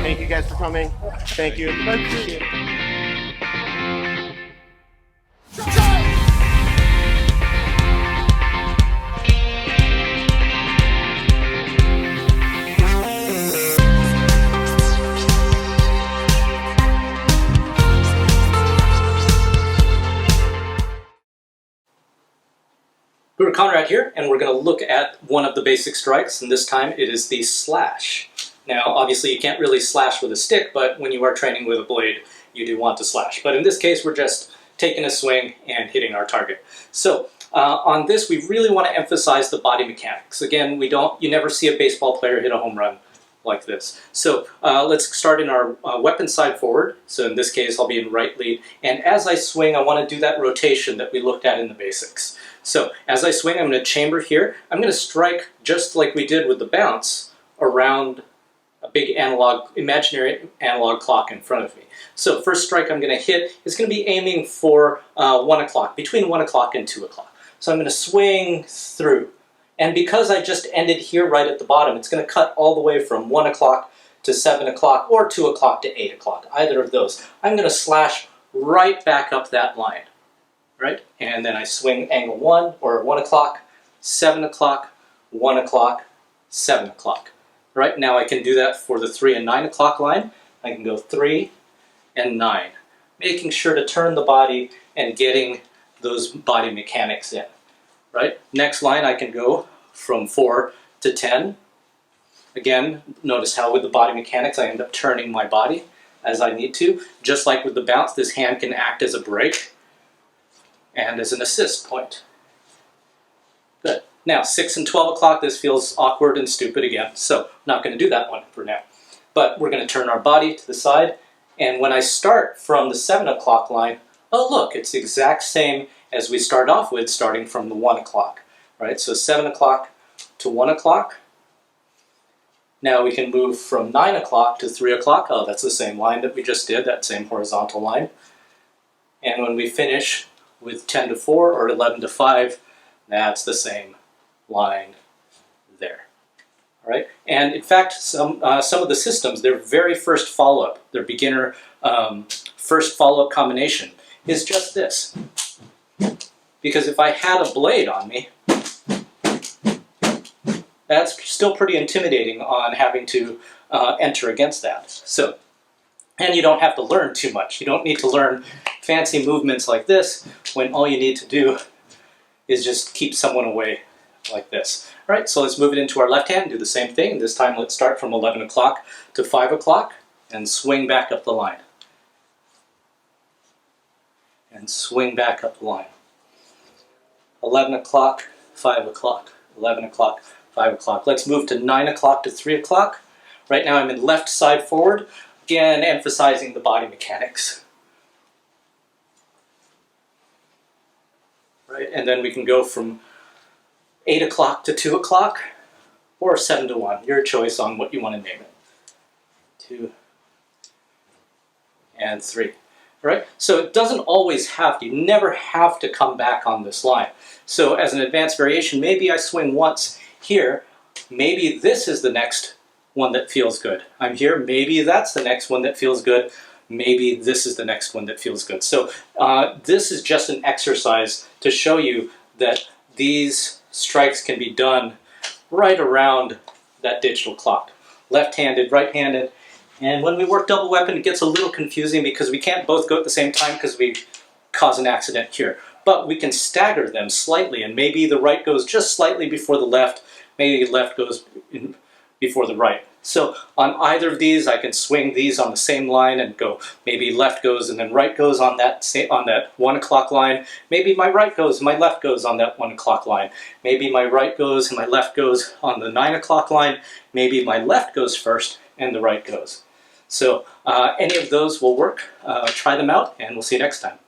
Thank you guys for coming. Thank you. Appreciate it. Guro Conrad here, and we're going to look at one of the basic strikes, and this time it is the slash. Now, obviously you can't really slash with a stick, but when you are training with a blade, you do want to slash. But in this case, we're just taking a swing and hitting our target. So on this, we really want to emphasize the body mechanics. Again, you never see a baseball player hit a home run like this. So let's start in our weapon side forward. So in this case, I'll be in right lead. And as I swing, I want to do that rotation that we looked at in the basics. So as I swing, I'm going to chamber here. I'm going to strike just like we did with the bounce around a big imaginary analog clock in front of me. So first strike I'm going to hit is going to be aiming for 1 o'clock, between 1 o'clock and 2 o'clock. So I'm going to swing through. And because I just ended here right at the bottom, it's going to cut all the way from 1 o'clock to 7 o'clock or 2 o'clock to 8 o'clock, either of those. I'm going to slash right back up that line. Right? And then I swing angle 1 or 1 o'clock, 7 o'clock, 1 o'clock, 7 o'clock. Right? Now I can do that for the 3 and 9 o'clock line. I can go 3 and 9, making sure to turn the body and getting those body mechanics in. Right? Next line I can go from 4 to 10. Again, notice how with the body mechanics I end up turning my body as I need to. Just like with the bounce, this hand can act as a brake and as an assist point. Good. Now 6 and 12 o'clock, this feels awkward and stupid again, so I'm not going to do that one for now. But we're going to turn our body to the side, and when I start from the 7 o'clock line, oh look, it's the exact same as we start off with, starting from the 1 o'clock. Right? So 7 o'clock to 1 o'clock. Now we can move from 9 o'clock to 3 o'clock. Oh, that's the same line that we just did, that same horizontal line. And when we finish with 10 to 4 or 11 to 5, that's the same line there. All right? And in fact, some of the systems, their very first follow-up, their beginner first follow-up combination is just this. Because if I had a blade on me, that's still pretty intimidating on having to enter against that. So, and you don't have to learn too much. You don't need to learn fancy movements like this when all you need to do is just keep someone away like this. All right, so let's move it into our left hand and do the same thing. This time let's start from 11 o'clock to 5 o'clock and swing back up the line. And swing back up the line. 11 o'clock, 5 o'clock, 11 o'clock, 5 o'clock. Let's move to 9 o'clock to 3 o'clock. Right now I'm in left side forward. Again, emphasizing the body mechanics. Right, and then we can go from 8 o'clock to 2 o'clock, or 7 to 1. Your choice on what you want to name it. 2 and 3. Right? So it doesn't always have to, you never have to come back on this line. So as an advanced variation, maybe I swing once here, maybe this is the next one that feels good. I'm here, maybe that's the next one that feels good, maybe this is the next one that feels good. So this is just an exercise to show you that these strikes can be done right around that digital clock. Left-handed, right-handed, and when we work double weapon it gets a little confusing because we can't both go at the same time because we cause an accident here. But we can stagger them slightly, and maybe the right goes just slightly before the left, maybe the left goes before the right. So on either of these, I can swing these on the same line and go, maybe left goes and then right goes on that 1 o'clock line. Maybe my right goes and my left goes on that 1 o'clock line. Maybe my right goes and my left goes on the 9 o'clock line. Maybe my left goes first and the right goes. So any of those will work. Try them out and we'll see you next time.